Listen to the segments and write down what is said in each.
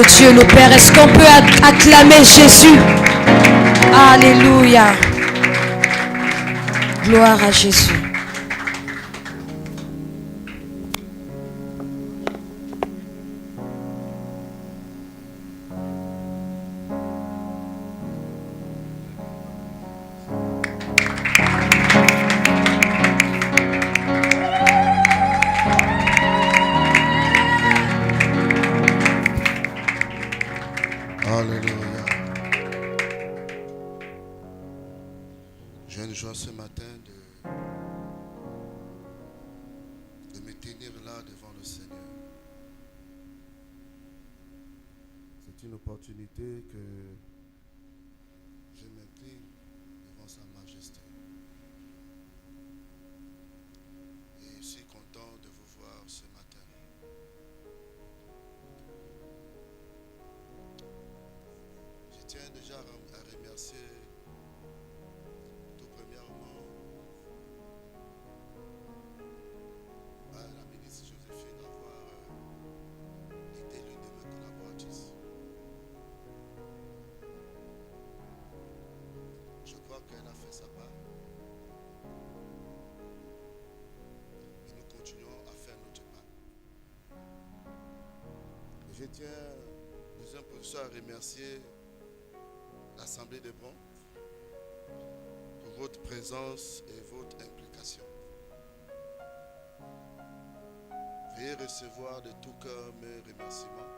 Dieu, nous, Père. Est-ce qu'on peut acclamer Jésus? Alléluia. Gloire à Jésus. Alléluia. J'ai une joie ce matin de me tenir là devant le Seigneur. C'est une opportunité que je m'incline devant sa majesté. Et je suis content de vous voir ce matin. Je tiens déjà à remercier tout premièrement la ministre Joséphine d'avoir été l'une de mes collaboratrices. Je crois qu'elle a fait sa part. Et nous continuons à faire notre part. Je tiens, deuxième position, à remercier l'Assemblée des bons pour votre présence et votre implication. Veuillez recevoir de tout cœur mes remerciements,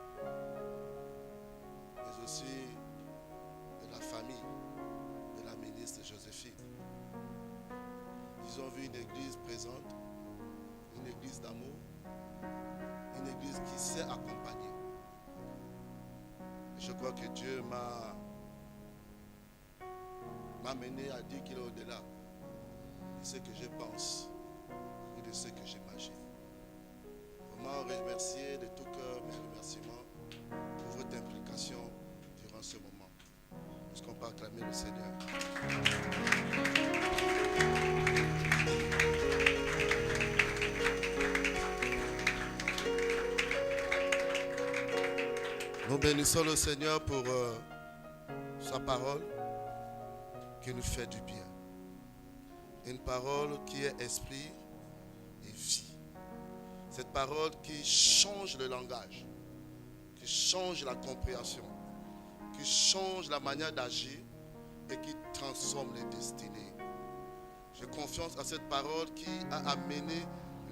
mais aussi de la famille de la ministre Joséphine. Ils ont vu une église présente, une église d'amour, une église qui sait accompagner. Et je crois que Dieu m'a mené à dire qu'il est au-delà de ce que je pense ou de ce que j'imagine. Vraiment remercier de tout cœur mes remerciements pour votre implication durant ce moment. Est-ce qu'on peut acclamer le Seigneur? Nous bénissons le Seigneur pour sa parole qui nous fait du bien. Une parole qui est esprit et vie. Cette parole qui change le langage, qui change la compréhension, qui change la manière d'agir et qui transforme les destinées. J'ai confiance à cette parole qui a amené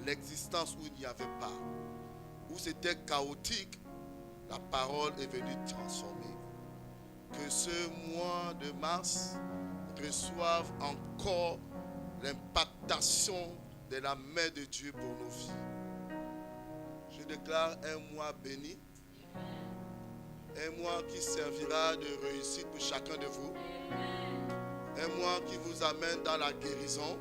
l'existence où il n'y avait pas, où c'était chaotique. La parole est venue transformer. Que ce mois de mars reçoivent encore l'impactation de la main de Dieu pour nos vies. Je déclare un mois béni, un mois qui servira de réussite pour chacun de vous, un mois qui vous amène dans la guérison,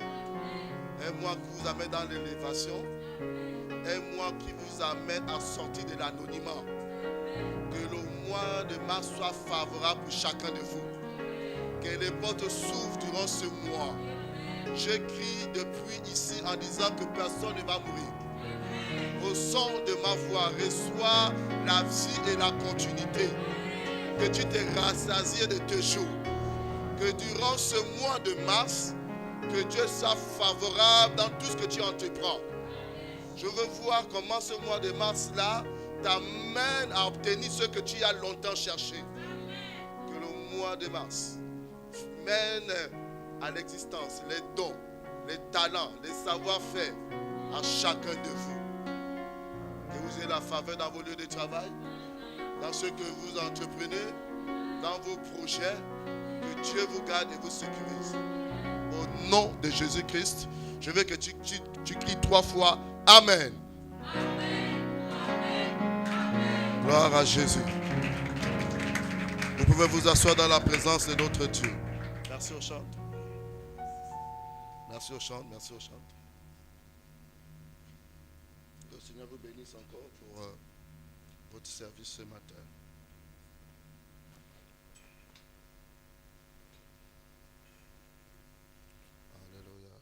un mois qui vous amène dans l'élévation, un mois qui vous amène à sortir de l'anonymat. Que le mois de mars soit favorable pour chacun de vous. Que les portes s'ouvrent durant ce mois. Je crie depuis ici en disant que personne ne va mourir. Au son de ma voix, reçois la vie et la continuité. Que tu t'es rassasié de tes jours. Que durant ce mois de mars, que Dieu soit favorable dans tout ce que tu entreprends. Je veux voir comment ce mois de mars-là t'amène à obtenir ce que tu as longtemps cherché. Que le mois de mars mène à l'existence les dons, les talents, les savoir-faire à chacun de vous. Que vous ayez la faveur dans vos lieux de travail, dans ce que vous entreprenez, dans vos projets. Que Dieu vous garde et vous sécurise. Au nom de Jésus-Christ, je veux que tu cries 3 fois Amen. Gloire à Jésus. Vous pouvez vous asseoir dans la présence de notre Dieu. Merci au chant. Merci au chant. Merci au chant. Que le Seigneur vous bénisse encore pour votre service ce matin. Alléluia.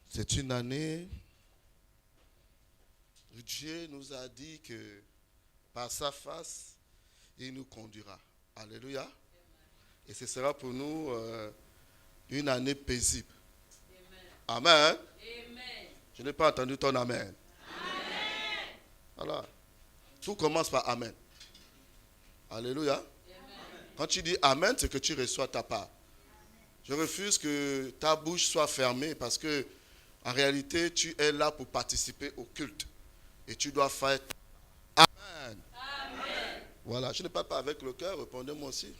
C'est une année Dieu nous a dit que par sa face, il nous conduira. Alléluia. Et ce sera pour nous une année paisible. Amen. Je n'ai pas entendu ton amen. Voilà. Tout commence par amen. Alléluia. Quand tu dis amen, c'est que tu reçois ta part. Je refuse que ta bouche soit fermée parce que en réalité, tu es là pour participer au culte. Et tu dois faire amen. Amen. Voilà, je ne parle pas avec le cœur, répondez-moi aussi.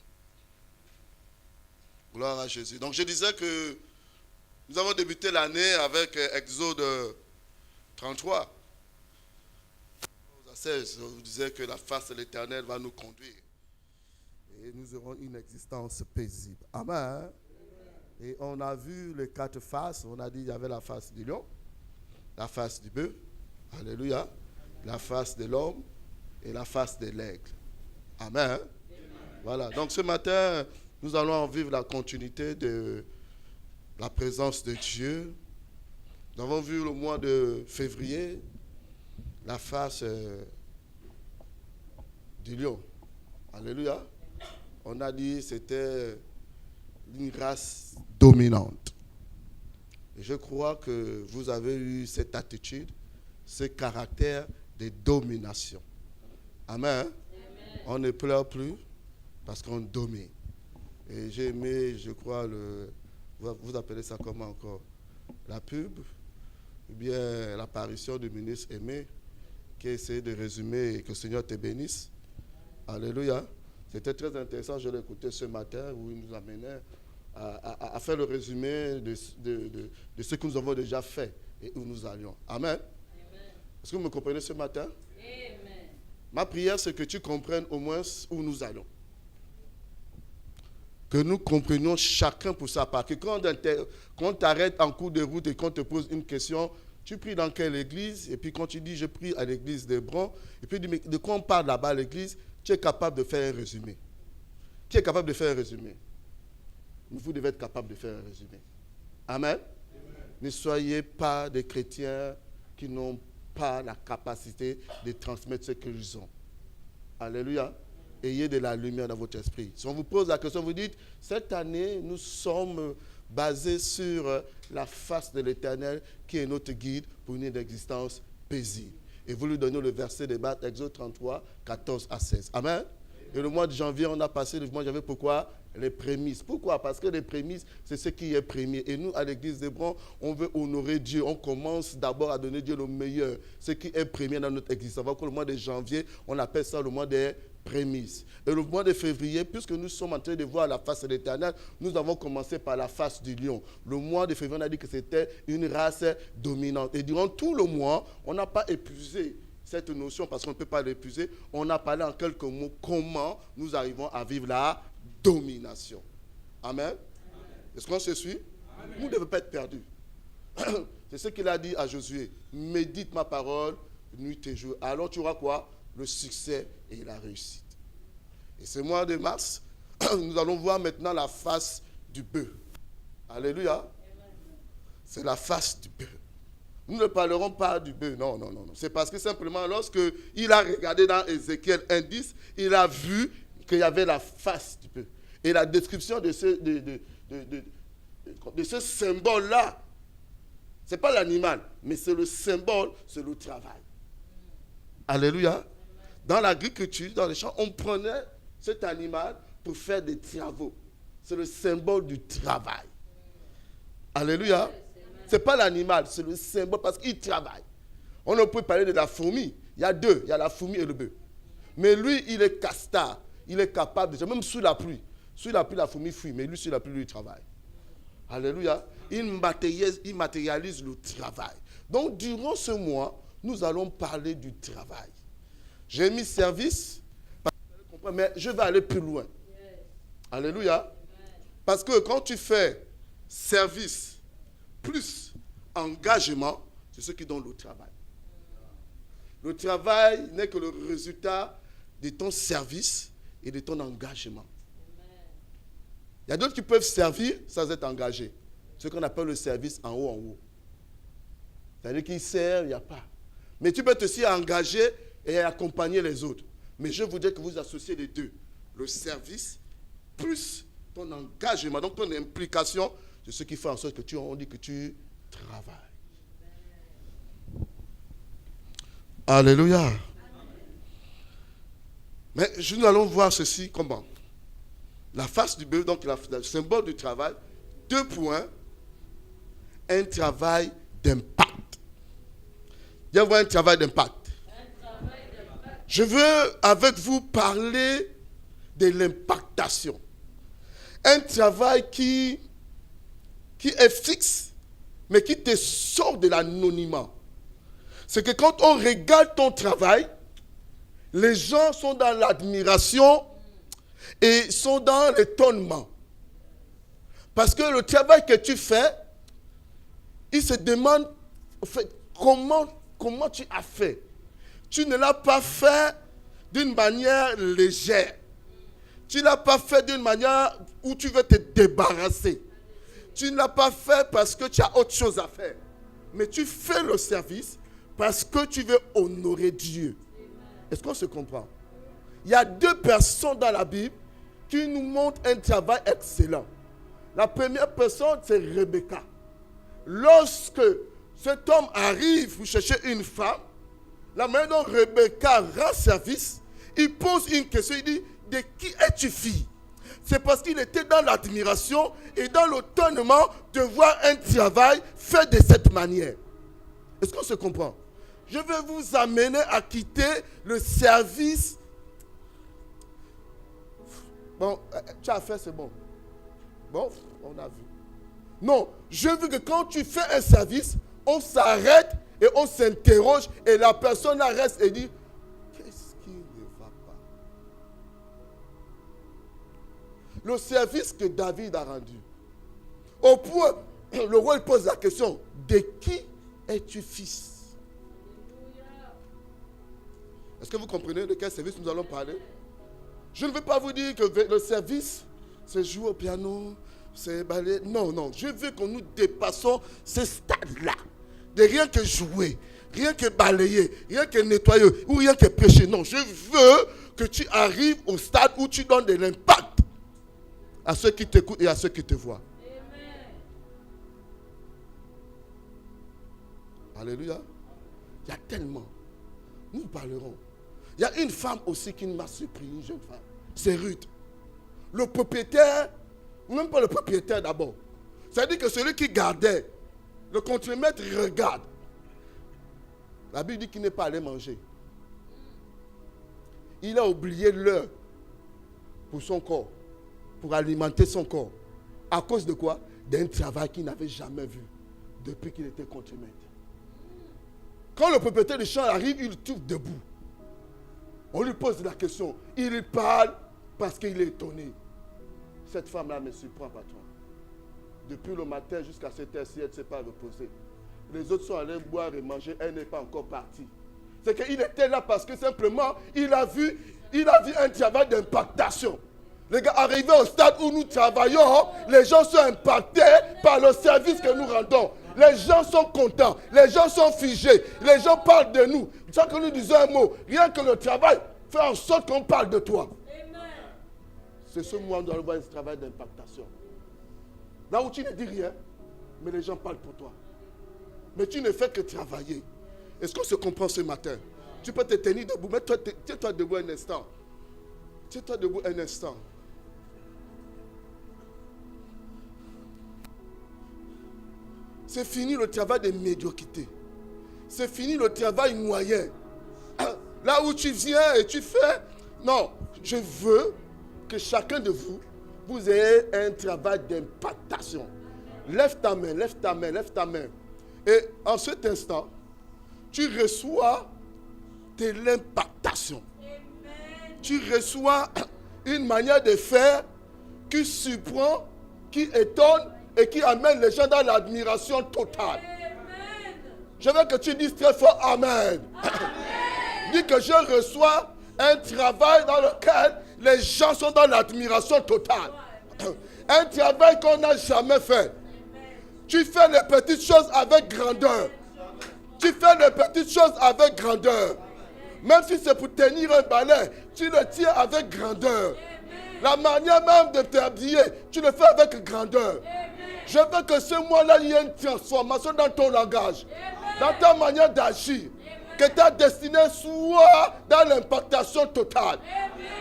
Gloire à Jésus. Donc je disais que nous avons débuté l'année avec Exode 33. À 16, je vous disais que la face de l'Éternel va nous conduire. Et nous aurons une existence paisible. Amen. Et on a vu les 4 faces. On a dit qu'il y avait la face du lion, la face du bœuf, alléluia, la face de l'homme et la face de l'aigle. Amen. Voilà. Donc ce matin, nous allons en vivre la continuité de la présence de Dieu. Nous avons vu le mois de février, la face du lion. Alléluia. On a dit que c'était une race dominante. Et je crois que vous avez eu cette attitude, ce caractère de domination. Amen. Amen. On ne pleure plus parce qu'on domine. Et j'ai aimé, je crois, vous appelez ça comment encore? La pub, ou bien l'apparition du ministre Aimé, qui a essayé de résumer et que le Seigneur te bénisse. Alléluia. C'était très intéressant, je l'ai écouté ce matin, où il nous amenait à faire le résumé de ce que nous avons déjà fait et où nous allions. Amen. Est-ce que vous me comprenez ce matin? Amen. Ma prière, c'est que tu comprennes au moins où nous allons. Que nous comprenions chacun pour sa part. Que quand on t'arrête en cours de route et qu'on te pose une question, tu pries dans quelle église? Et puis quand tu dis, je prie à l'église d'Hébron, et puis mais de quoi on parle là-bas à l'église, tu es capable de faire un résumé. Qui est capable de faire un résumé? Vous devez être capable de faire un résumé. Amen. Amen. Ne soyez pas des chrétiens qui n'ont pas la capacité de transmettre ce qu'ils ont. Alléluia. Ayez de la lumière dans votre esprit. Si on vous pose la question, vous dites, cette année, nous sommes basés sur la face de l'Éternel qui est notre guide pour une existence paisible. Et vous lui donnez le verset de base, Exode 33, 14 à 16. Amen. Et le mois de janvier, on a passé le mois de janvier, pourquoi? Les prémices. Pourquoi? Parce que les prémices, c'est ce qui est premier. Et nous, à l'église d'Hébron, on veut honorer Dieu. On commence d'abord à donner Dieu le meilleur, ce qui est premier dans notre existence. Avant que le mois de janvier, on appelle ça le mois des prémices. Et le mois de février, puisque nous sommes en train de voir la face de l'Éternel, nous avons commencé par la face du lion. Le mois de février, on a dit que c'était une race dominante. Et durant tout le mois, on n'a pas épuisé cette notion parce qu'on ne peut pas l'épuiser. On a parlé en quelques mots comment nous arrivons à vivre la domination. Amen. Amen. Est-ce qu'on se suit? Amen. Vous ne devez pas être perdus. C'est ce qu'il a dit à Josué. Médite ma parole, nuit et jour. Alors tu auras quoi? Le succès et la réussite. Et ce mois de mars, nous allons voir maintenant la face du bœuf. Alléluia. C'est la face du bœuf. Nous ne parlerons pas du bœuf. Non. C'est parce que simplement, lorsque il a regardé dans Ézéchiel 1:10, il a vu qu'il y avait la face du bœuf. Et la description de ce symbole-là, ce n'est pas l'animal, mais c'est le symbole, c'est le travail. Alléluia. Dans l'agriculture, dans les champs, on prenait cet animal pour faire des travaux. C'est le symbole du travail. Alléluia. Ce n'est pas l'animal, c'est le symbole parce qu'il travaille. On ne peut parler de la fourmi. Il y a deux, il y a la fourmi et le bœuf. Mais lui, il est castard. Il est capable de... Même sous la pluie. Sous la pluie, la fourmi fuit, mais lui, sous la pluie, lui, il travaille. Alléluia. Il matérialise le travail. Donc, durant ce mois, nous allons parler du travail. J'ai mis service, mais je vais aller plus loin. Alléluia. Parce que quand tu fais service plus engagement, c'est ce qui donne le travail. Le travail n'est que le résultat de ton service et de ton engagement. Il y a d'autres qui peuvent servir sans être engagés. Ce qu'on appelle le service en haut. C'est-à-dire qu'ils servent, il n'y a pas. Mais tu peux aussi engager et accompagner les autres. Mais je voudrais que vous associez les deux. Le service plus ton engagement, donc ton implication, c'est ce qui fait en sorte que on dit que tu travailles. Alléluia. Mais nous allons voir ceci comment. La face du bœuf, donc le symbole du travail. 2 points. Un travail d'impact. Viens voir un travail d'impact. Je veux avec vous parler de l'impactation. Un travail qui est fixe, mais qui te sort de l'anonymat. C'est que quand on regarde ton travail, les gens sont dans l'admiration et sont dans l'étonnement. Parce que le travail que tu fais, ils se demandent en fait, comment tu as fait. Tu ne l'as pas fait d'une manière légère. Tu ne l'as pas fait d'une manière où tu veux te débarrasser. Tu ne l'as pas fait parce que tu as autre chose à faire. Mais tu fais le service parce que tu veux honorer Dieu. Est-ce qu'on se comprend? Il y a 2 personnes dans la Bible qui nous montrent un travail excellent. La première personne, c'est Rebecca. Lorsque cet homme arrive pour chercher une femme, la manière dont Rebecca rend service, il pose une question, il dit, de qui es-tu fille? C'est parce qu'il était dans l'admiration et dans l'étonnement de voir un travail fait de cette manière. Est-ce qu'on se comprend? Je vais vous amener à quitter le service. Bon, tu as fait, c'est bon. Bon, on a vu. Non, je veux que quand tu fais un service, on s'arrête et on s'interroge et la personne reste et dit, qu'est-ce qui ne va pas? Le service que David a rendu. Au point, le roi pose la question, de qui es-tu fils? Est-ce que vous comprenez de quel service nous allons parler? Je ne veux pas vous dire que le service, c'est jouer au piano, c'est balayer. Non, non. Je veux que nous dépassons ce stade-là. De rien que jouer, rien que balayer, rien que nettoyer ou rien que prêcher. Non, je veux que tu arrives au stade où tu donnes de l'impact à ceux qui t'écoutent et à ceux qui te voient. Amen. Alléluia. Il y a tellement. Nous parlerons. Il y a une femme aussi qui m'a surpris, une jeune femme. C'est Ruth. Le propriétaire, même pas le propriétaire d'abord. C'est-à-dire que celui qui gardait, le contremaître regarde. La Bible dit qu'il n'est pas allé manger. Il a oublié l'heure pour son corps, pour alimenter son corps. À cause de quoi? D'un travail qu'il n'avait jamais vu depuis qu'il était contremaître. Quand le propriétaire du champ arrive, il le trouve debout. On lui pose la question. Il parle parce qu'il est étonné. Cette femme-là me surprend, patron. Depuis le matin jusqu'à cette heure-ci, elle ne s'est pas reposée. Les autres sont allés boire et manger, elle n'est pas encore partie. C'est qu'il était là parce que simplement, il a vu un travail d'impactation. Les gars, arrivés au stade où nous travaillons, les gens sont impactés par le service que nous rendons. Les gens sont contents, les gens sont figés, les gens parlent de nous. Sans que nous disons un mot, rien que le travail fait en sorte qu'on parle de toi. Amen. C'est ce moment où on doit avoir un travail d'impactation. Là où tu ne dis rien, mais les gens parlent pour toi. Mais tu ne fais que travailler. Est-ce qu'on se comprend ce matin? Tu peux te tenir debout, mais tiens-toi debout un instant. Tiens-toi debout un instant. C'est fini le travail de médiocrité. C'est fini le travail moyen. Là où tu viens et tu fais. Non, je veux que chacun de vous, vous ayez un travail d'impactation. Lève ta main, lève ta main, lève ta main. Et en cet instant, tu reçois de l'impactation. Tu reçois une manière de faire qui surprend, qui étonne et qui amène les gens dans l'admiration totale. Amen. Je veux que tu dises très fort Amen. Amen. Dis que je reçois un travail dans lequel les gens sont dans l'admiration totale. Un travail qu'on n'a jamais fait. Tu fais les petites choses avec grandeur. Tu fais les petites chose avec grandeur. Même si c'est pour tenir un balai, tu le tiens avec grandeur. La manière même de t'habiller, tu le fais avec grandeur. Je veux que ce mois-là, il y ait une transformation dans ton langage, dans ta manière d'agir. Que ta destinée soit dans l'impactation totale.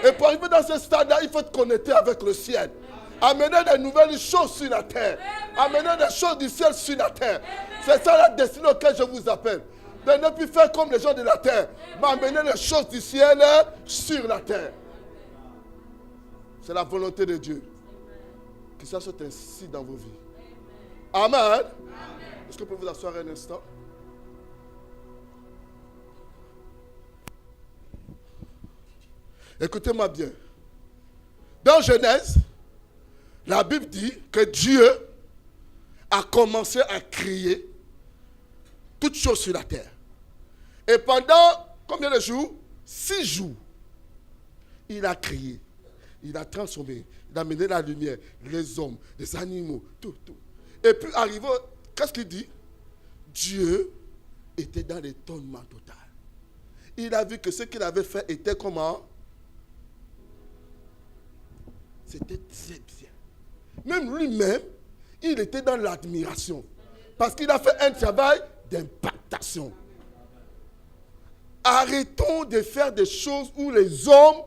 Et pour arriver dans ce stade-là, il faut te connecter avec le ciel. Amener des nouvelles choses sur la terre. Amener des choses du ciel sur la terre. C'est ça la destinée auquel je vous appelle. De ne plus faire comme les gens de la terre, mais amener les choses du ciel sur la terre. C'est la volonté de Dieu. Que ça soit ainsi dans vos vies. Amen. Est-ce que vous pouvez vous asseoir un instant? Écoutez-moi bien. Dans Genèse, la Bible dit que Dieu a commencé à créer toutes choses sur la terre. Et pendant combien de jours? 6 jours. Il a créé. Il a transformé. Il a amené la lumière, les hommes, les animaux, tout. Et puis arrivé, qu'est-ce qu'il dit? Dieu était dans l'étonnement total. Il a vu que ce qu'il avait fait était comment? C'était très bien. Même lui-même, il était dans l'admiration. Parce qu'il a fait un travail d'impactation. Arrêtons de faire des choses où les hommes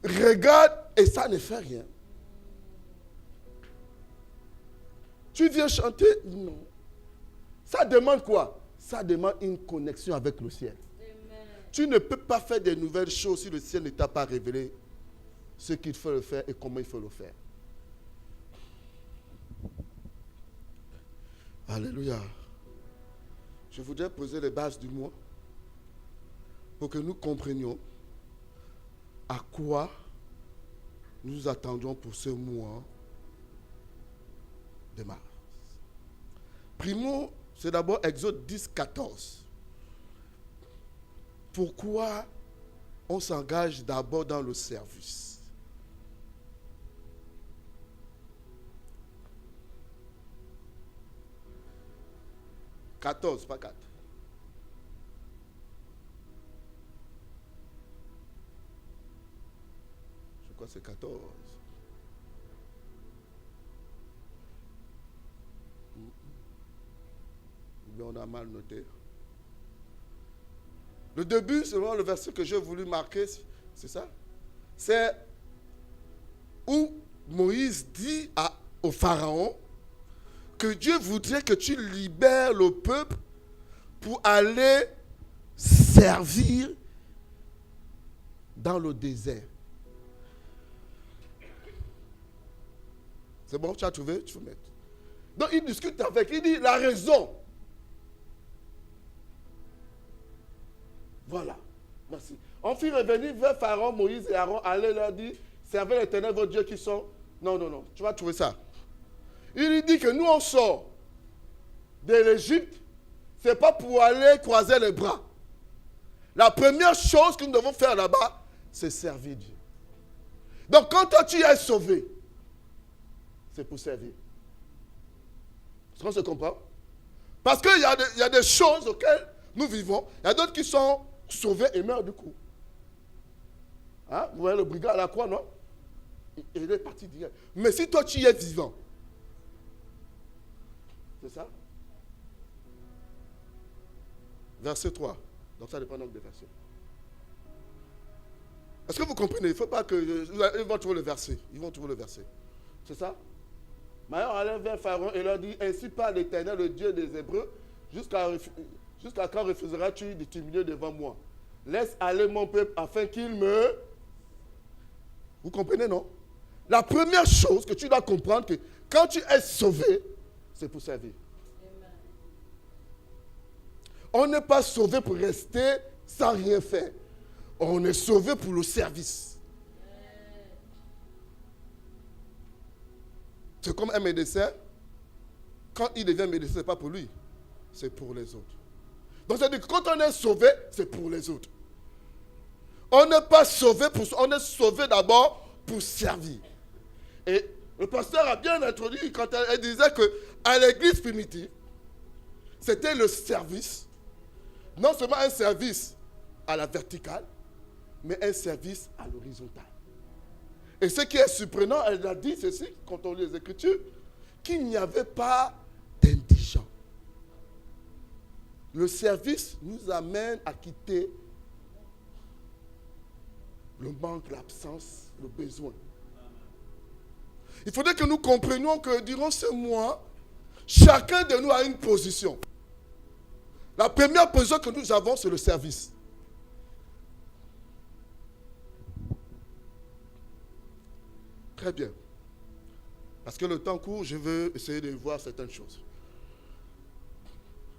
regardent et ça ne fait rien. Tu viens chanter? Non. Ça demande quoi? Ça demande une connexion avec le ciel. Amen. Tu ne peux pas faire de nouvelles choses si le ciel ne t'a pas révélé ce qu'il faut le faire et comment il faut le faire. Alléluia. Je voudrais poser les bases du mois pour que nous comprenions à quoi nous attendons pour ce mois de mars. Primo, c'est d'abord Exode 10, 14. Pourquoi on s'engage d'abord dans le service? 14, pas 4. Je crois que c'est 14. Mais on a mal noté. Le début, selon le verset que j'ai voulu marquer, c'est ça. C'est où Moïse dit au Pharaon que Dieu voudrait que tu libères le peuple pour aller servir dans le désert. C'est bon, tu as trouvé? Tu peux mettre. Donc il discute avec, il dit la raison. Voilà, merci. On fit revenir vers Pharaon, Moïse et Aaron, aller leur dire, servez l'Éternel votre Dieu qui sont... Non, tu vas trouver ça. Il lui dit que nous on sort de l'Égypte, ce n'est pas pour aller croiser les bras. La première chose que nous devons faire là-bas, c'est servir Dieu. Donc quand toi tu es sauvé, c'est pour servir. Est-ce qu'on se comprend? Parce qu'il y a des choses auxquelles nous vivons, il y a d'autres qui sont sauvés et meurent du coup. Hein? Vous voyez le brigand à la croix, non? Il est parti direct. Mais si toi tu es vivant, c'est ça? Verset 3. Donc ça dépend donc des versets. Est-ce que vous comprenez? Il ne faut pas que... Ils vont trouver le verset. Ils vont trouver le verset. C'est ça? Maintenant, on allait vers Pharaon et leur dit, ainsi parle l'Éternel, le Dieu des Hébreux, jusqu'à quand refuseras-tu de t'humilier devant moi? Laisse aller mon peuple afin qu'il me... Vous comprenez, non? La première chose que tu dois comprendre, que quand tu es sauvé, c'est pour servir. Amen. On n'est pas sauvé pour rester sans rien faire. On est sauvé pour le service. Amen. C'est comme un médecin. Quand il devient médecin, ce n'est pas pour lui. C'est pour les autres. Donc, c'est-à-dire que quand on est sauvé, c'est pour les autres. On n'est pas sauvé pour... On est sauvé d'abord pour servir. Et le pasteur a bien introduit quand elle disait qu'à l'église primitive, c'était le service Non seulement un service à la verticale, mais un service à l'horizontale. Et ce qui est surprenant, elle a dit ceci, quand on lit les Écritures, qu'il n'y avait pas d'indigents. Le service nous amène à quitter le manque, l'absence, le besoin. Il faudrait que nous comprenions que durant ce mois, chacun de nous a une position. La première position que nous avons, c'est le service. Très bien. Parce que le temps court, je veux essayer de voir certaines choses.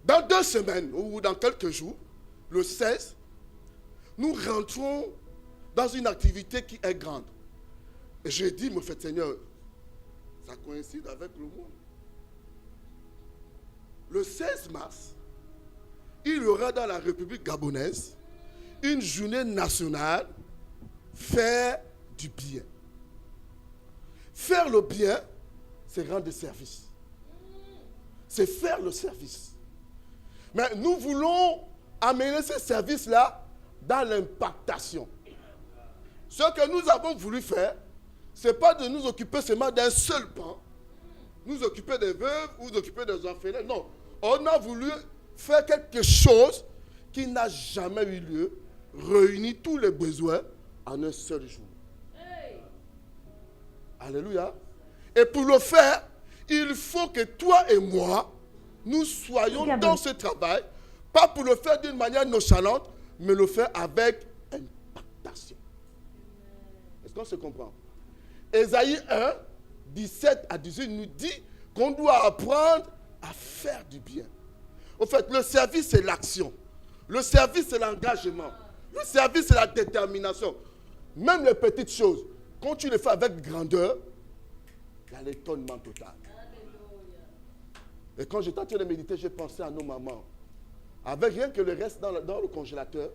Dans 2 semaines ou dans quelques jours, le 16, nous rentrons dans une activité qui est grande. Et j'ai dit, mon fait Seigneur, ça coïncide avec le mois. Le 16 mars, il y aura dans la République gabonaise une journée nationale, faire du bien. Faire le bien, c'est rendre service. C'est faire le service. Mais nous voulons amener ce service-là dans l'impactation. Ce que nous avons voulu faire, ce n'est pas de nous occuper seulement d'un seul pan, nous occuper des veuves ou nous occuper des orphelins. Non, on a voulu faire quelque chose qui n'a jamais eu lieu, réunir tous les besoins en un seul jour. Alléluia. Et pour le faire, il faut que toi et moi, nous soyons dans ce travail, pas pour le faire d'une manière nonchalante, mais le faire avec impactation. Est-ce qu'on se comprend? Ésaïe 1, 17 à 18 nous dit qu'on doit apprendre à faire du bien. En fait, le service, c'est l'action. Le service, c'est l'engagement. Le service, c'est la détermination. Même les petites choses, quand tu les fais avec grandeur, il y a l'étonnement total. Et quand j'étais en train de méditer, j'ai pensé à nos mamans. Avec rien que le reste dans le congélateur,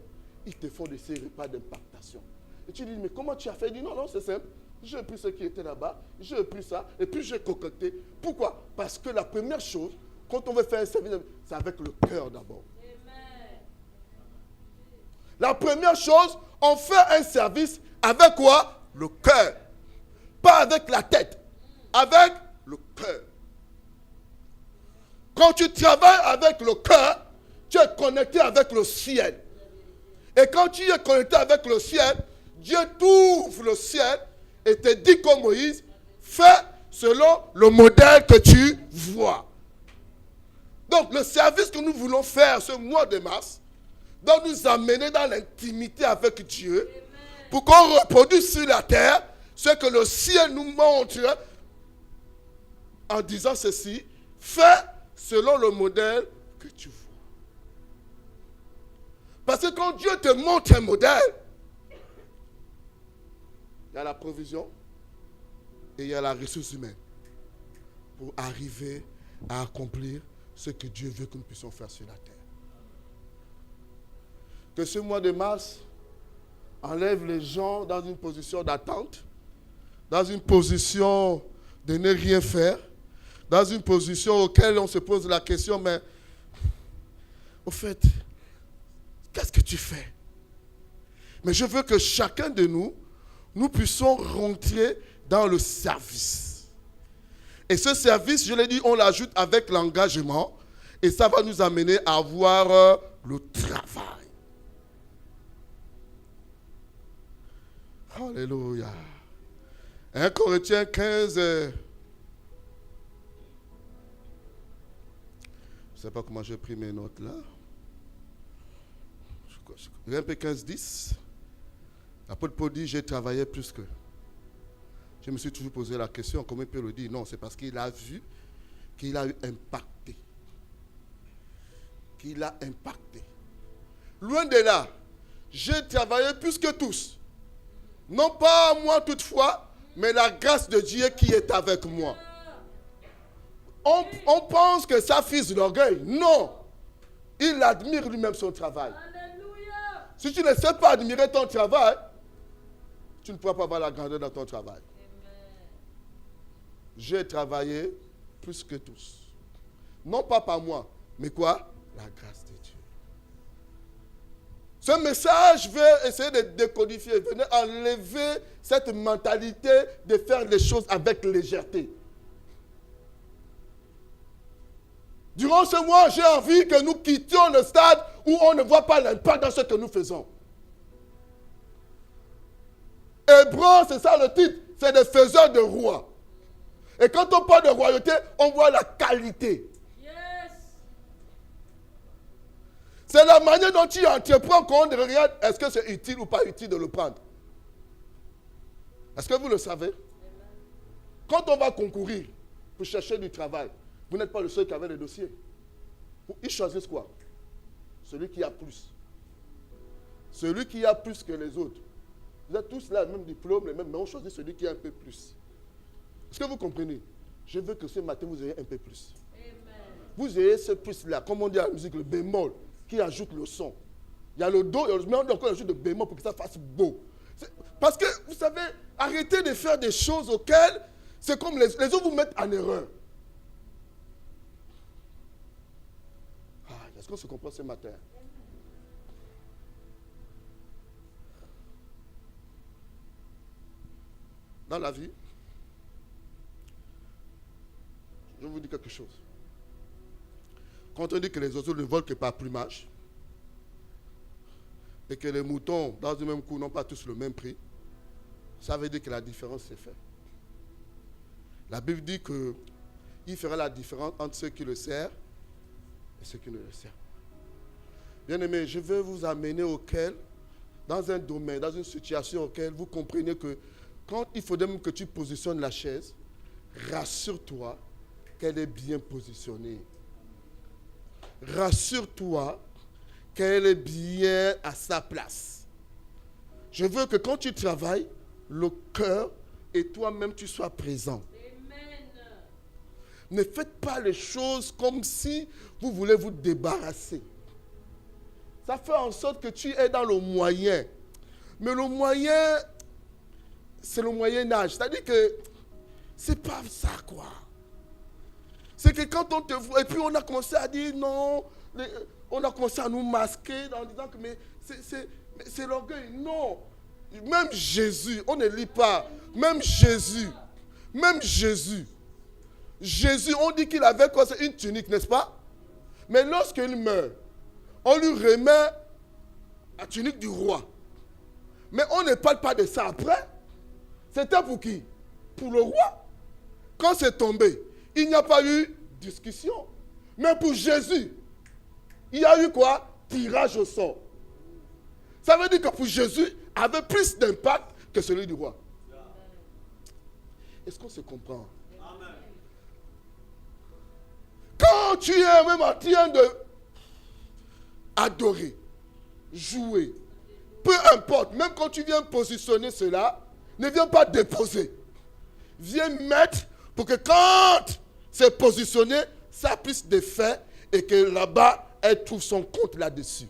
ils te font de ces repas d'impactation. Et tu dis, mais comment tu as fait? Il dit, non, non, c'est simple. J'ai pris ce qui était là-bas, j'ai pris ça, et puis j'ai concocté. Pourquoi? Parce que la première chose, quand on veut faire un service, c'est avec le cœur d'abord. La première chose, on fait un service avec quoi? Le cœur. Pas avec la tête. Avec le cœur. Quand tu travailles avec le cœur, tu es connecté avec le ciel. Et quand tu es connecté avec le ciel, Dieu t'ouvre le ciel et te dit comme Moïse, fais selon le modèle que tu vois. Donc le service que nous voulons faire ce mois de mars doit nous amener dans l'intimité avec Dieu pour qu'on reproduise sur la terre ce que le ciel nous montre en disant ceci, fais selon le modèle que tu vois. Parce que quand Dieu te montre un modèle, il y a la provision et il y a la ressource humaine pour arriver à accomplir ce que Dieu veut que nous puissions faire sur la terre. Que ce mois de mars enlève les gens dans une position d'attente, dans une position de ne rien faire, dans une position auquel on se pose la question, mais au fait, qu'est-ce que tu fais? Mais je veux que chacun de nous, nous puissions rentrer dans le service. Et ce service, je l'ai dit, on l'ajoute avec l'engagement et ça va nous amener à voir le travail. Alléluia. 1 Corinthiens 15. Je ne sais pas comment j'ai pris mes notes là. 1 Corinthiens 15, 10. L'apôtre Paul dit, j'ai travaillé plus que. Je me suis toujours posé la question, comment il peut le dire? Non, c'est parce qu'il a vu qu'il a impacté. Qu'il a impacté. Loin de là, j'ai travaillé plus que tous. Non pas moi toutefois, mais la grâce de Dieu qui est avec moi. On pense que ça fise l'orgueil. Non. Il admire lui-même son travail. Alléluia. Si tu ne sais pas admirer ton travail, tu ne pourras pas avoir la grandeur dans ton travail. J'ai travaillé plus que tous. Non pas par moi, mais quoi? La grâce de Dieu. Ce message veut essayer de décodifier, venir enlever cette mentalité de faire les choses avec légèreté. Durant ce mois, j'ai envie que nous quittions le stade où on ne voit pas l'impact dans ce que nous faisons. Hébreux, c'est ça le titre, c'est des faiseurs de rois. Et quand on parle de royauté, on voit la qualité. C'est la manière dont tu entreprends qu'on regarde, est-ce que c'est utile ou pas utile de le prendre. Est-ce que vous le savez? Quand on va concourir pour chercher du travail, vous n'êtes pas le seul qui avait les dossiers. Ils choisissent quoi? Celui qui a plus. Celui qui a plus que les autres. Vous êtes tous là, le même diplôme, les mêmes, mais on choisit celui qui a un peu plus. Est-ce que vous comprenez? Je veux que ce matin, vous ayez un peu plus. Amen. Vous ayez ce plus-là, comme on dit à la musique, le bémol, qui ajoute le son. Il y a le do, mais on encore ajoute le bémol pour que ça fasse beau. Parce que, vous savez, arrêtez de faire des choses auxquelles, c'est comme les autres vous mettent en erreur. Est-ce qu'on se comprend ce matin? Dans la vie, je vais vous dire quelque chose. Quand on dit que les oiseaux ne volent que par plumage, et que les moutons, dans le même coup, n'ont pas tous le même prix, ça veut dire que la différence s'est faite. La Bible dit qu'il fera la différence entre ceux qui le servent et ceux qui ne le servent. Bien-aimés, je veux vous amener auquel, dans un domaine, dans une situation auquel vous comprenez que quand il faudrait même que tu positionnes la chaise, rassure-toi qu'elle est bien positionnée. Rassure-toi qu'elle est bien à sa place. Je veux que quand tu travailles, le cœur et toi-même tu sois présent. Amen. Ne faites pas les choses comme si vous voulez vous débarrasser. Ça fait en sorte que tu es dans le moyen. Mais le moyen, c'est le Moyen Âge. C'est-à-dire que c'est pas ça, quoi. C'est que quand on te voit, et puis on a commencé à dire non, on a commencé à nous masquer en disant que mais c'est l'orgueil. Non. Même Jésus, on ne lit pas. Même Jésus, on dit qu'il avait quoi? C'est une tunique, n'est-ce pas? Mais lorsqu'il meurt, on lui remet la tunique du roi. Mais on ne parle pas de ça après. C'était pour qui? Pour le roi. Quand c'est tombé, il n'y a pas eu discussion. Mais pour Jésus, il y a eu quoi? Tirage au sort. Ça veut dire que pour Jésus, avait plus d'impact que celui du roi. Est-ce qu'on se comprend? Amen. Quand tu es même en train de adorer, jouer, peu importe, même quand tu viens positionner cela, ne viens pas déposer. Viens mettre pour que quand c'est positionné, ça puisse d'effet et que là-bas, elle trouve son compte là-dessus.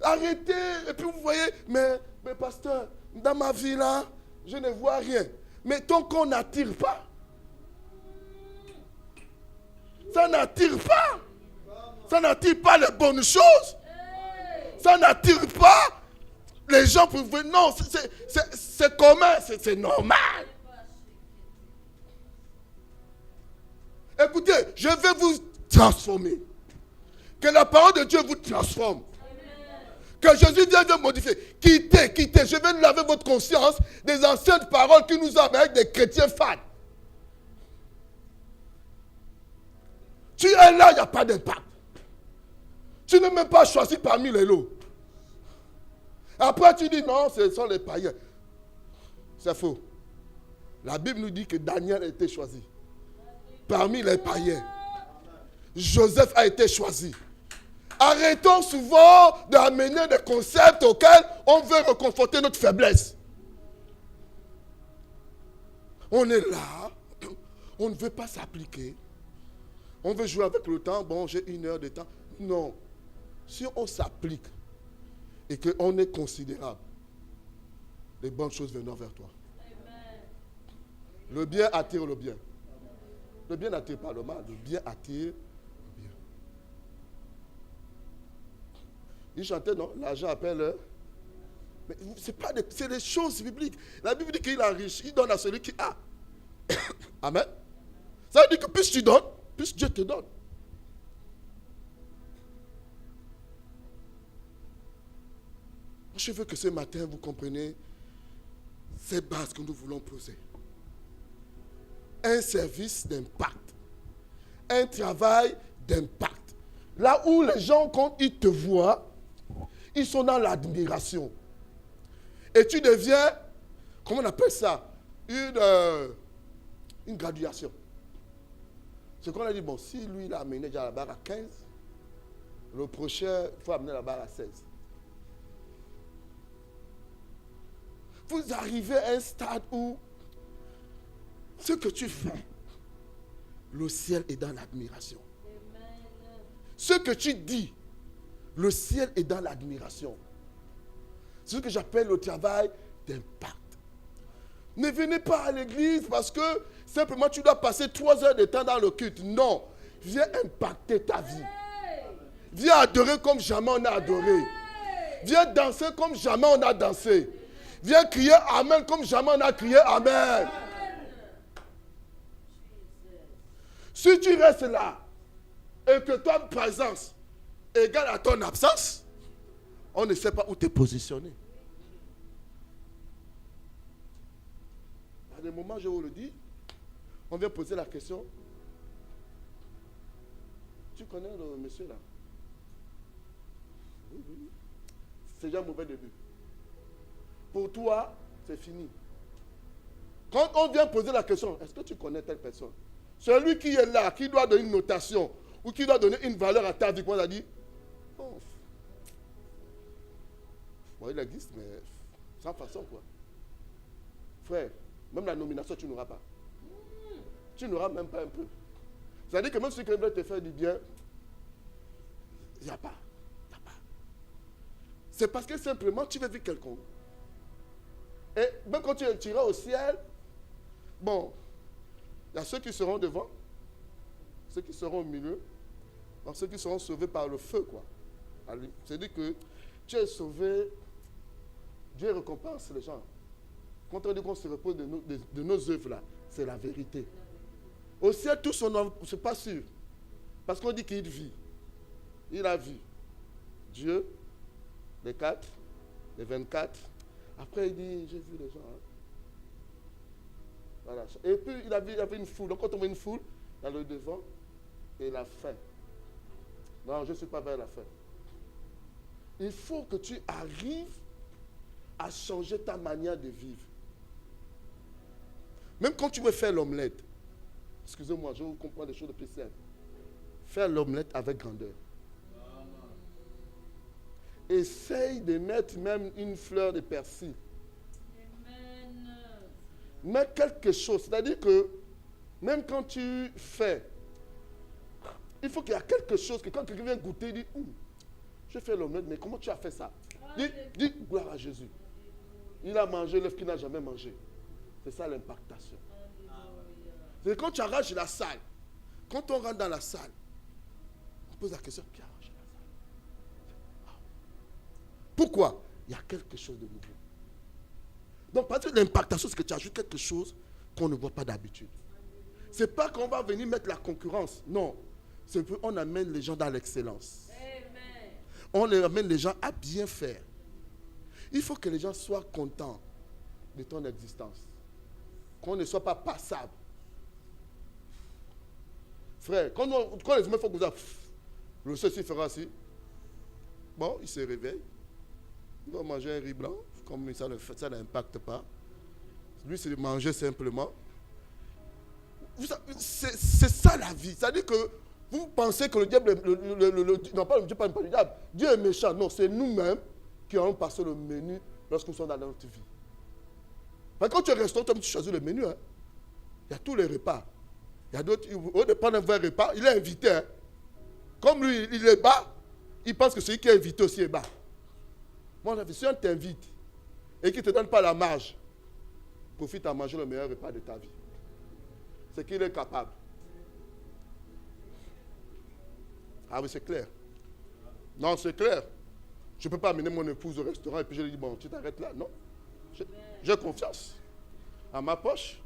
Arrêtez, et puis vous voyez, mais pasteur, dans ma vie là, je ne vois rien. Mais tant qu'on n'attire pas, ça n'attire pas. Ça n'attire pas les bonnes choses. Ça n'attire pas les gens pour vous. Non, c'est commun, c'est normal. Écoutez, je vais vous transformer. Que la parole de Dieu vous transforme. Que Jésus vienne modifier. Quittez. Je vais laver votre conscience des anciennes paroles qui nous ont avec des chrétiens fades. Tu es là, il n'y a pas d'impact. Tu n'es même pas choisi parmi les lots. Après, tu dis non, ce sont les païens. C'est faux. La Bible nous dit que Daniel a été choisi. Parmi les païens. Joseph a été choisi. Arrêtons souvent d'amener des concepts auxquels on veut reconforter notre faiblesse. On est là, on ne veut pas s'appliquer. On veut jouer avec le temps, bon, j'ai 1 heure de temps. Non. Si on s'applique et qu'on est considérable, les bonnes choses viendront vers toi. Amen. Le bien attire le bien. Le bien n'attire pas le mal, le bien attire le bien. Il chantait, non? L'argent appelle. Mais c'est des choses bibliques. La Bible dit qu'il enrichit, il donne à celui qui a. Amen. Ça veut dire que plus tu donnes, plus Dieu te donne. Je veux que ce matin, vous compreniez ces bases que nous voulons poser. Un service d'impact. Un travail d'impact. Là où les gens, quand ils te voient, ils sont dans l'admiration. Et tu deviens, comment on appelle ça? Une graduation. Ce qu'on a dit, bon, si lui, il a amené déjà la barre à 15, le prochain, il faut amener la barre à 16. Vous arrivez à un stade où ce que tu fais, le ciel est dans l'admiration. Ce que tu dis, le ciel est dans l'admiration. C'est ce que j'appelle le travail d'impact. Ne venez pas à l'église parce que simplement tu dois passer 3 heures de temps dans le culte. Non, viens impacter ta vie. Viens adorer comme jamais on a adoré. Viens danser comme jamais on a dansé. Viens crier Amen comme jamais on a crié Amen. Si tu restes là et que ton présence égale à ton absence, on ne sait pas où t'es positionné. À des moments, je vous le dis, on vient poser la question. Tu connais le monsieur là? Oui, oui. C'est déjà un mauvais début. Pour toi, c'est fini. Quand on vient poser la question, est-ce que tu connais telle personne? Celui qui est là, qui doit donner une notation ou qui doit donner une valeur à ta vie, on a dit, bon, il existe, mais sans façon quoi. Frère, même la nomination, tu n'auras pas. Tu n'auras même pas un peu. C'est-à-dire que même si quelqu'un veut te faire du bien, il n'y a pas. C'est parce que simplement tu veux vivre quelconque. Et même quand tu iras au ciel, bon, il y a ceux qui seront devant, ceux qui seront au milieu, donc ceux qui seront sauvés par le feu, quoi. C'est-à-dire que tu es sauvé, Dieu récompense les gens. Quand on dit qu'on se repose de nos œuvres là, c'est la vérité. Au ciel, tous on ne c'est pas sûr. Parce qu'on dit qu'il vit. Il a vu Dieu, les 4, les 24. Après, il dit, j'ai vu les gens. Hein. Voilà. Et puis, il y avait une foule. Donc, quand on voit une foule, il y a le devant et la fin. Non, je ne suis pas vers la fin. Il faut que tu arrives à changer ta manière de vivre. Même quand tu veux faire l'omelette, excusez-moi, je vous comprends des choses de plus simples. Faire l'omelette avec grandeur. Essaye de mettre même une fleur de persil. Mets quelque chose. C'est-à-dire que même quand tu fais, il faut qu'il y ait quelque chose que quand quelqu'un vient goûter, il dit, je fais l'omelette, mais comment tu as fait ça? Dis gloire à Jésus. Il a mangé l'œuf qu'il n'a jamais mangé. C'est ça l'impactation. C'est quand tu arraches la salle. Quand on rentre dans la salle, on pose la question, qui arrache la salle? Pourquoi? Il y a quelque chose de nouveau. Donc, parce que l'impactation, c'est que tu ajoutes quelque chose qu'on ne voit pas d'habitude. Ce n'est pas qu'on va venir mettre la concurrence. Non. C'est qu'on amène les gens dans l'excellence. On amène les gens à bien faire. Il faut que les gens soient contents de ton existence. Qu'on ne soit pas passable. Frère, quand les humains font comme ça, le ceci fera ainsi. Bon, il se réveille. Il va manger un riz blanc. Comme ça n'impacte pas. Lui, c'est de manger simplement. C'est ça la vie. C'est-à-dire que vous pensez que le diable, non pas le diable, pas le diable. Dieu est méchant. Non, c'est nous-mêmes qui allons passer le menu lorsque nous sommes dans notre vie. Parce que quand tu es restaurant, tu choisis le menu. Hein. Il y a tous les repas. Il y a d'autres, au lieu de prendre un vrai repas, il est invité. Hein. Comme lui, il est bas, il pense que celui qui est invité aussi est bas. Moi, si on t'invite et qu'il ne te donne pas la marge, profite à manger le meilleur repas de ta vie. C'est qu'il est capable. Ah oui, c'est clair. Non, c'est clair. Je ne peux pas amener mon épouse au restaurant et puis je lui dis, bon, tu t'arrêtes là. Non. J'ai confiance à ma poche.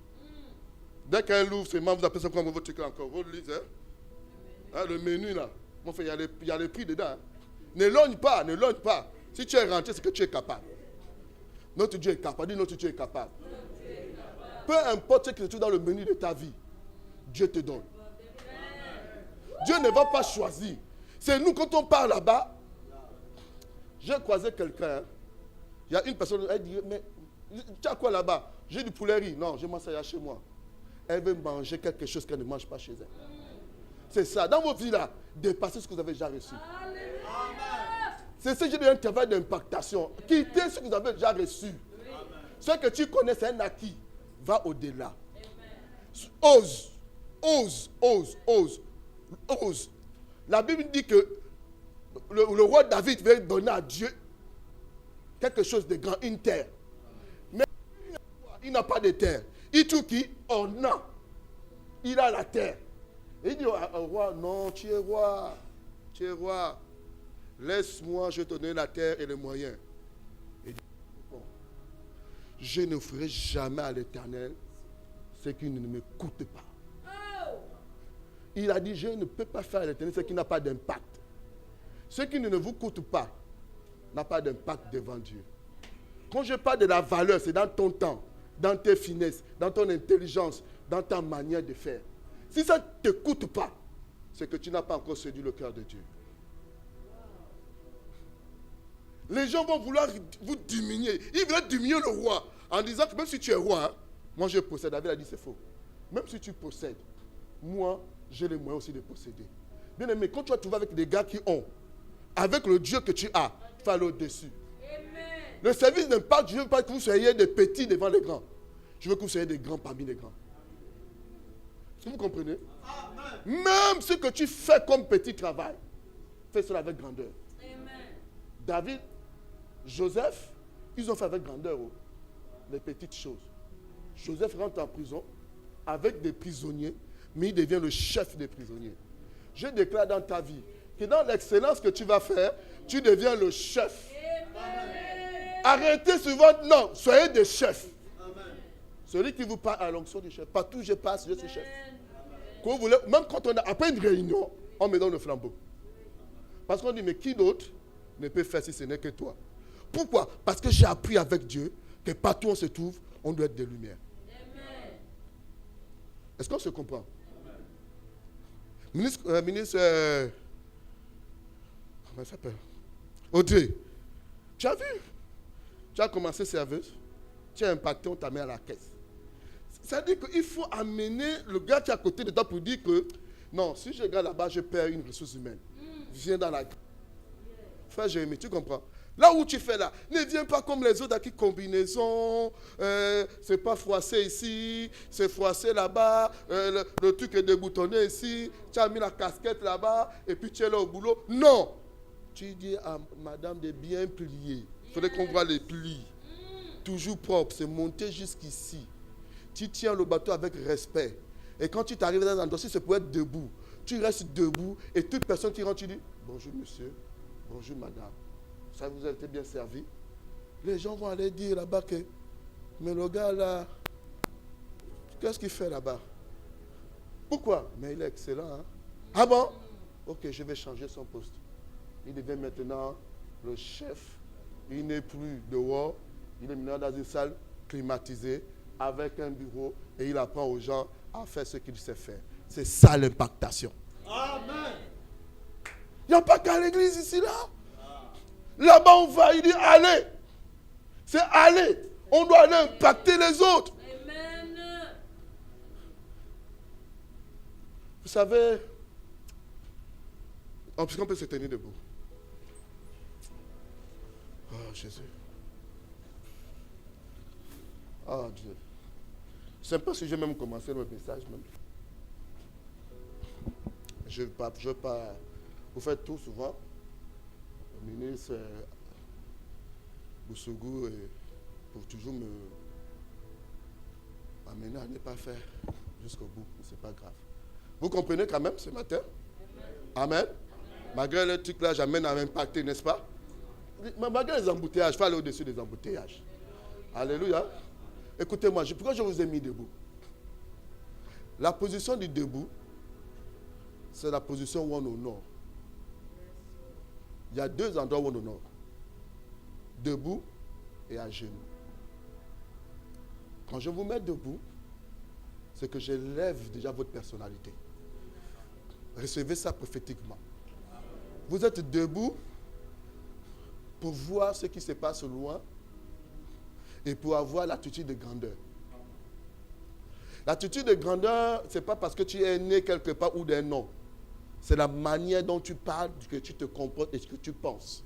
Dès qu'elle ouvre ses mains, vous appelez ça comme votre truc encore. Vous lisez, le menu là. Mon frère, il y a les prix dedans. Hein. Ne logne pas. Si tu es rentré, c'est que tu es capable. Notre Dieu est capable. Dis notre Dieu est capable. Peu importe ce que tu trouves dans le menu de ta vie, Dieu te donne. Dieu ne va pas choisir. C'est nous, quand on part là-bas, j'ai croisé quelqu'un. Hein. Il y a une personne, elle dit, mais tu as quoi là-bas? J'ai du poulet riz. Non, je mange ça chez moi. Elle veut manger quelque chose qu'elle ne mange pas chez elle. C'est ça. Dans vos vies là, dépassez ce que vous avez déjà reçu. C'est ce que j'ai dit, un travail d'impactation. Quittez ce que vous avez déjà reçu. Ce que tu connais, c'est un acquis. Va au-delà. Ose. La Bible dit que le roi David veut donner à Dieu quelque chose de grand, une terre. Mais il n'a pas de terre. Il trouve qui? On a. Il a la terre. Et il dit au roi, non, tu es roi. Tu es roi. Laisse-moi, je te donne la terre et les moyens. Il dit, bon, je ne ferai jamais à l'Éternel ce qui ne me coûte pas. Il a dit, je ne peux pas faire à l'Éternel ce qui n'a pas d'impact. Ce qui ne vous coûte pas n'a pas d'impact devant Dieu. Quand je parle de la valeur, c'est dans ton temps, dans tes finesses, dans ton intelligence, dans ta manière de faire. Si ça ne te coûte pas, c'est que tu n'as pas encore séduit le cœur de Dieu. Les gens vont vouloir vous diminuer. Ils veulent diminuer le roi en disant que même si tu es roi, hein, moi je possède. David a dit c'est faux. Même si tu possèdes, moi j'ai les moyens aussi de posséder. Bien aimé, quand tu vas trouver avec des gars qui ont, avec le Dieu que tu as, tu vas aller au-dessus. Le service d'impact, je ne veux pas que vous soyez des petits devant les grands. Je veux que vous soyez des grands parmi les grands. Est-ce que vous comprenez? Amen. Même ce que tu fais comme petit travail, fais cela avec grandeur. Amen. David, Joseph, ils ont fait avec grandeur les petites choses. Joseph rentre en prison avec des prisonniers, mais il devient le chef des prisonniers. Je déclare dans ta vie que dans l'excellence que tu vas faire, tu deviens le chef. Amen. Arrêtez souvent, non, soyez des chefs. Amen. Celui qui vous parle à l'onction du chef. Partout où je passe, je suis chef. Quand vous voulez, même quand on a, après une réunion, on me donne le flambeau. Parce qu'on dit, mais qui d'autre ne peut faire si ce n'est que toi? Pourquoi? Parce que j'ai appris avec Dieu que partout où on se trouve, on doit être des lumières. Amen. Est-ce qu'on se comprend? Amen. Ministre comment ça s'appelle? Audrey, tu as vu? Tu as commencé serveuse, tu as impacté, on t'a mis à la caisse. Ça veut dire qu'il faut amener le gars qui est à côté de toi pour dire que non, si je regarde là-bas, je perds une ressource humaine. Viens dans la... Frère Jérémie, tu comprends? Là où tu fais là, ne viens pas comme les autres qui combinaison, c'est pas froissé ici, c'est froissé là-bas, le truc est déboutonné ici, tu as mis la casquette là-bas, et puis tu es là au boulot. Non! Tu dis à madame de bien plier. Il faudrait qu'on voit les plis. Toujours propre, c'est monté jusqu'ici. Tu tiens le bateau avec respect. Et quand tu t'arrives dans un dossier, c'est pour être debout. Tu restes debout et toute personne qui rentre, tu dis bonjour monsieur, bonjour madame. Ça vous a été bien servi. Les gens vont aller dire là-bas que mais le gars là, qu'est-ce qu'il fait là-bas? Pourquoi? Mais il est excellent. Hein? Ah bon? Ok, je vais changer son poste. Il devient maintenant le chef. Il n'est plus dehors. Il est maintenant dans une salle climatisée avec un bureau et il apprend aux gens à faire ce qu'il sait faire. C'est ça l'impactation. Amen. Il n'y a pas qu'à l'église ici là. Là-bas on va, il dit allez. C'est aller. On doit aller impacter les autres. Amen. Vous savez, puisqu'on peut se tenir debout. Oh Jésus. Oh Dieu. Je ne sais pas si j'ai même commencé le message même. Je ne pas. Vous faites tout souvent. Le ministre Boussougou pour toujours m'amener à ne pas faire jusqu'au bout. Ce n'est pas grave. Vous comprenez quand même ce matin? Amen. Amen. Malgré le truc là, j'amène à impacter, n'est-ce pas? malgré les embouteillages, il faut aller au-dessus des embouteillages. Alléluia. Écoutez-moi, pourquoi je vous ai mis debout? La position du debout, c'est la position où on honore. Il y a deux endroits où on honore. Debout et à genoux. Quand je vous mets debout, c'est que j'élève déjà votre personnalité. Recevez ça prophétiquement. Vous êtes debout pour voir ce qui se passe loin et pour avoir l'attitude de grandeur. L'attitude de grandeur, ce n'est pas parce que tu es né quelque part ou d'un nom. C'est la manière dont tu parles, que tu te comportes et ce que tu penses.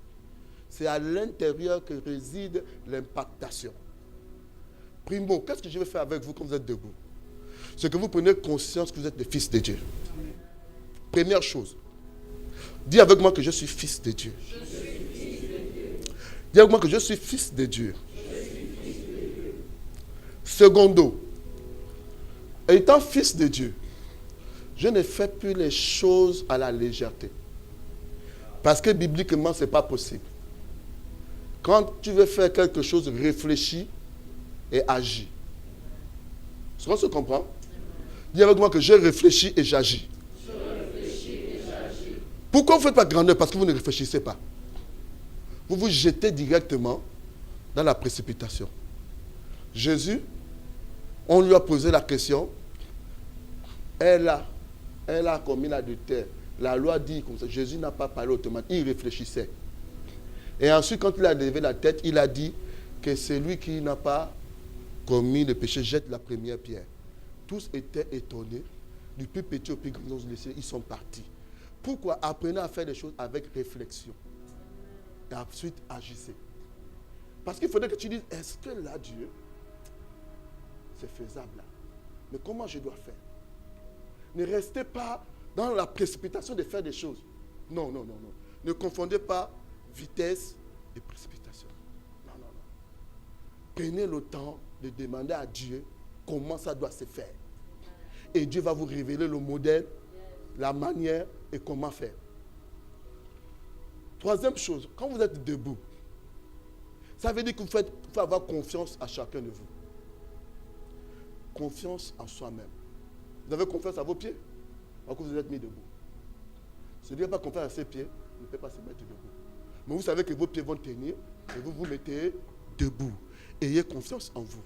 C'est à l'intérieur que réside l'impactation. Primo, qu'est-ce que je vais faire avec vous quand vous êtes debout? C'est que vous prenez conscience que vous êtes des fils de Dieu. Première chose. Dis avec moi que je suis fils de Dieu. Dis avec moi que je suis fils de Dieu. Secondo, étant fils de Dieu, je ne fais plus les choses à la légèreté. Parce que bibliquement, ce n'est pas possible. Quand tu veux faire quelque chose, réfléchis et agis. Est-ce qu'on se comprend? Dis avec moi que je réfléchis et j'agis. Pourquoi vous ne faites pas grandeur? Parce que vous ne réfléchissez pas. Vous vous jetez directement dans la précipitation. Jésus, on lui a posé la question. Elle a commis l'adultère. La loi dit comme ça. Jésus n'a pas parlé automatiquement. Il réfléchissait. Et ensuite, quand il a levé la tête, il a dit que celui qui n'a pas commis le péché jette la première pierre. Tous étaient étonnés. Du plus petit au plus grand, ils sont partis. Pourquoi? Apprenez à faire des choses avec réflexion. Et ensuite, agissez. Parce qu'il faudrait que tu dises, est-ce que là, Dieu, c'est faisable là? Mais comment je dois faire? Ne restez pas dans la précipitation de faire des choses. Non. Ne confondez pas vitesse et précipitation. Non. Prenez le temps de demander à Dieu comment ça doit se faire. Et Dieu va vous révéler le modèle, la manière et comment faire. Troisième chose, quand vous êtes debout, ça veut dire qu'il faut avoir confiance à chacun de vous. Confiance en soi-même. Vous avez confiance à vos pieds? Alors que vous êtes mis debout. Celui qui n'a pas confiance à ses pieds ne peut pas se mettre debout. Mais vous savez que vos pieds vont tenir et vous vous mettez debout. Ayez confiance en vous.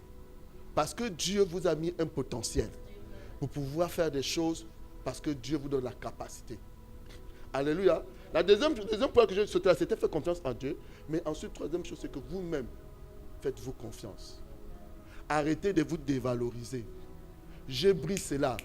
Parce que Dieu vous a mis un potentiel pour pouvoir faire des choses parce que Dieu vous donne la capacité. Alléluia. La deuxième point que j'ai sauté là, c'était faire confiance en Dieu. Mais ensuite, troisième chose, c'est que vous-même, faites-vous confiance. Arrêtez de vous dévaloriser. J'ai brisé cela.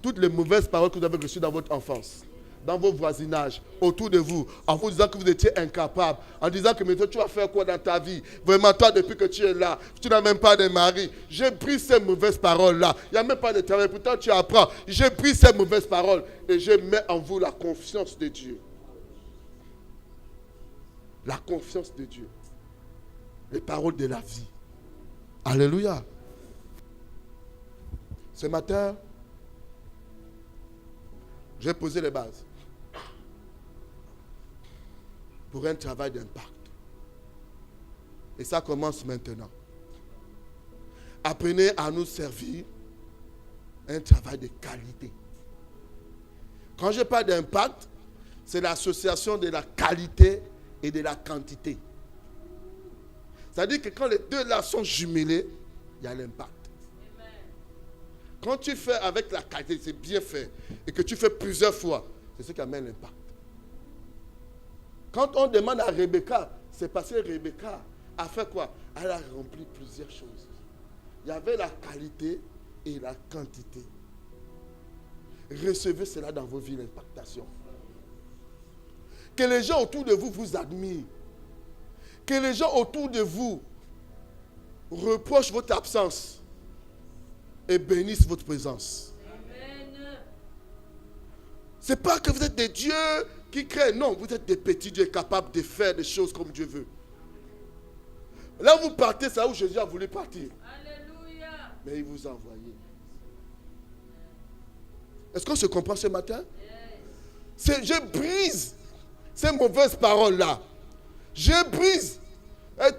Toutes les mauvaises paroles que vous avez reçues dans votre enfance, dans vos voisinages, autour de vous, en vous disant que vous étiez incapable, en disant que maintenant tu vas faire quoi dans ta vie? Vraiment, toi, depuis que tu es là, tu n'as même pas de mari. J'ai pris ces mauvaises paroles-là. Il n'y a même pas de travail. Pourtant, tu apprends. J'ai pris ces mauvaises paroles et je mets en vous la confiance de Dieu. La confiance de Dieu. Les paroles de la vie. Alléluia. Ce matin, j'ai posé les bases pour un travail d'impact. Et ça commence maintenant. Apprenez à nous servir un travail de qualité. Quand je parle d'impact, c'est l'association de la qualité et de la quantité. C'est-à-dire que quand les deux là sont jumelés, il y a l'impact. Quand tu fais avec la qualité, c'est bien fait, et que tu fais plusieurs fois, c'est ce qui amène l'impact. Quand on demande à Rebecca, c'est parce que Rebecca a fait quoi? Elle a rempli plusieurs choses. Il y avait la qualité et la quantité. Recevez cela dans vos vies, l'impactation. Que les gens autour de vous vous admirent. Que les gens autour de vous reprochent votre absence et bénissent votre présence. Ce n'est pas que vous êtes des dieux qui créent. Non, vous êtes des petits dieux capables de faire des choses comme Dieu veut. Là, vous partez, c'est là où Jésus a voulu partir. Alléluia. Mais il vous a envoyé. Est-ce qu'on se comprend ce matin? Yes. Je brise ces mauvaises paroles-là. Je brise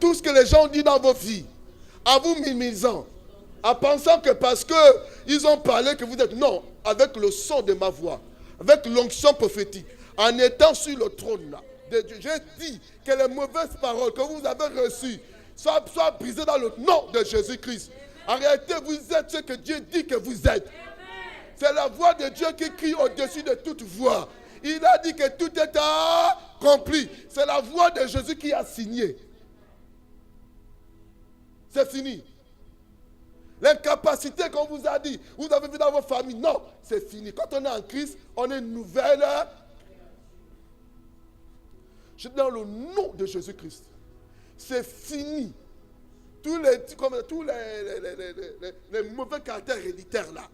tout ce que les gens ont dit dans vos vies, en vous minimisant, en pensant que parce qu'ils ont parlé que vous êtes... Non, avec le son de ma voix, avec l'onction prophétique, en étant sur le trône là, de Dieu, j'ai dit que les mauvaises paroles que vous avez reçues soient brisées dans le nom de Jésus-Christ. En réalité, vous êtes ce que Dieu dit que vous êtes. C'est la voix de Dieu qui crie au-dessus de toute voix. Il a dit que tout est accompli. C'est la voix de Jésus qui a signé. C'est fini. L'incapacité qu'on vous a dit, vous avez vu dans vos familles, non, c'est fini. Quand on est en Christ, on est une nouvelle. Je dis dans le nom de Jésus-Christ, c'est fini. Tous les mauvais caractères héréditaires là,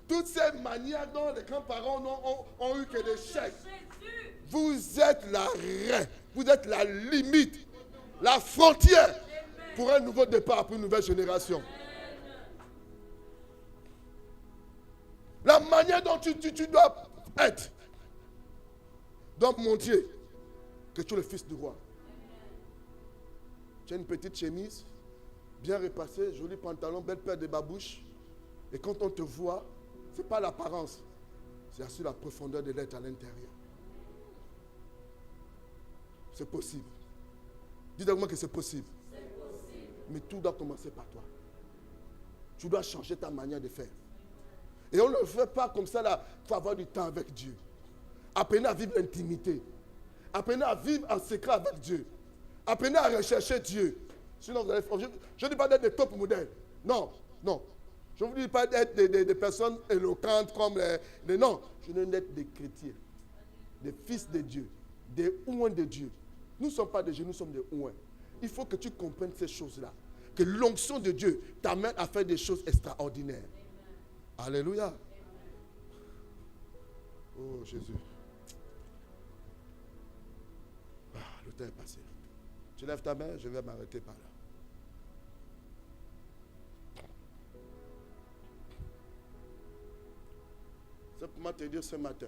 toutes ces manières dont les grands-parents ont eu que des chèques, vous êtes l'arrêt, vous êtes la limite, la frontière pour un nouveau départ, pour une nouvelle génération. La manière dont tu dois être, doit montrer que tu es le fils du roi. Tu as une petite chemise, bien repassée, joli pantalon, belle paire de babouches. Et quand on te voit, ce n'est pas l'apparence, c'est sur la profondeur de l'être à l'intérieur. C'est possible. Dites-moi que c'est possible. Mais tout doit commencer par toi. Tu dois changer ta manière de faire. Et on ne le fait pas comme ça là, pour avoir du temps avec Dieu. Apprenez à vivre l'intimité. Apprenez à vivre en secret avec Dieu. Apprenez à rechercher Dieu. Sinon, vous allez... Je ne dis pas d'être des top modèles. Non, non. Je ne vous dis pas d'être des personnes éloquentes comme les... Non, je veux être des chrétiens. Des fils de Dieu. Des ouins de Dieu. Nous ne sommes pas des Dieu, nous sommes des ouins. Il faut que tu comprennes ces choses-là. Que l'onction de Dieu t'amène à faire des choses extraordinaires. Alléluia. Oh Jésus. Ah, le temps est passé. Tu lèves ta main, je vais m'arrêter par là. Simplement te dire ce matin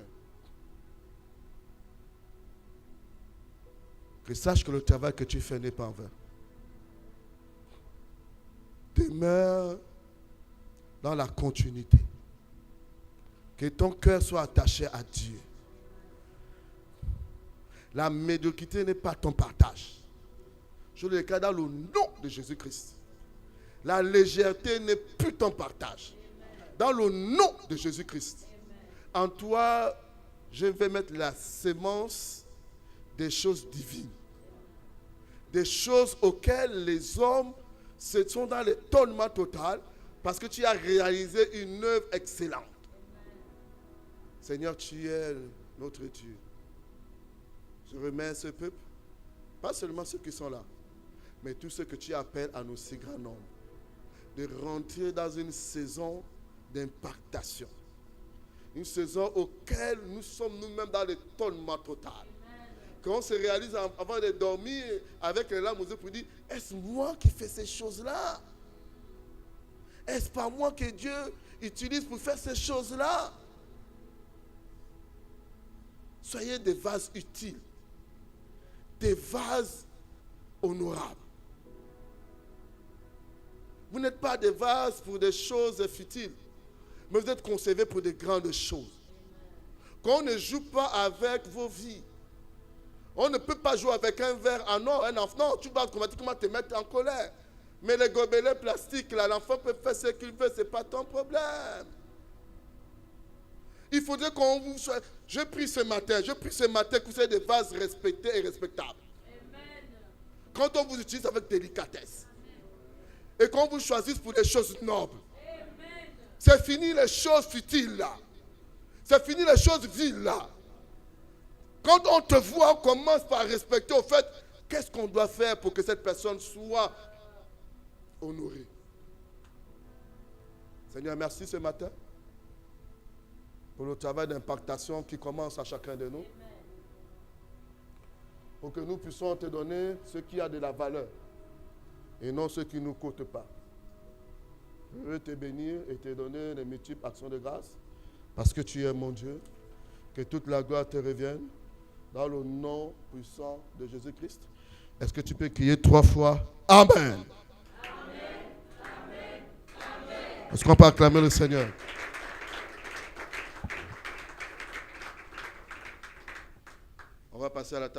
que sache que le travail que tu fais n'est pas en vain. Demeure dans la continuité. Que ton cœur soit attaché à Dieu. La médiocrité n'est pas ton partage. Je le déclare dans le nom de Jésus-Christ. La légèreté n'est plus ton partage. Dans le nom de Jésus-Christ. En toi, je vais mettre la sémence des choses divines. Des choses auxquelles les hommes se sont dans l'étonnement total parce que tu as réalisé une œuvre excellente. Seigneur, tu es notre Dieu. Je remets ce peuple, pas seulement ceux qui sont là, mais tous ceux que tu appelles en aussi grand nombre, de rentrer dans une saison d'impactation. Une saison auquel nous sommes nous-mêmes dans l'étonnement total. Quand on se réalise avant de dormir avec les larmes aux yeux pour dire, est-ce moi qui fais ces choses-là? Est-ce pas moi que Dieu utilise pour faire ces choses-là? Soyez des vases utiles, des vases honorables. Vous n'êtes pas des vases pour des choses futiles, mais vous êtes conservés pour de grandes choses. Quand on ne joue pas avec vos vies, on ne peut pas jouer avec un verre en or, un enfant. Non, tu dois automatiquement te mettre en colère. Mais les gobelets plastiques, là, l'enfant peut faire ce qu'il veut, ce n'est pas ton problème. Il faudrait qu'on vous soit... Je prie ce matin que vous soyez des vases respectés et respectables. Amen. Quand on vous utilise avec délicatesse. Amen. Et qu'on vous choisisse pour des choses nobles. Amen. C'est fini les choses futiles là. C'est fini les choses viles là. Quand on te voit, on commence par respecter au fait, qu'est-ce qu'on doit faire pour que cette personne soit honorée. Seigneur, merci ce matin pour le travail d'impactation qui commence à chacun de nous. Pour que nous puissions te donner ce qui a de la valeur et non ce qui ne nous coûte pas. Je veux te bénir et te donner les multiples actions de grâce parce que tu es mon Dieu. Que toute la gloire te revienne Dans le nom puissant de Jésus-Christ. Est-ce que tu peux crier 3 fois Amen. Est-ce qu'on peut acclamer le Seigneur? On va passer à la table.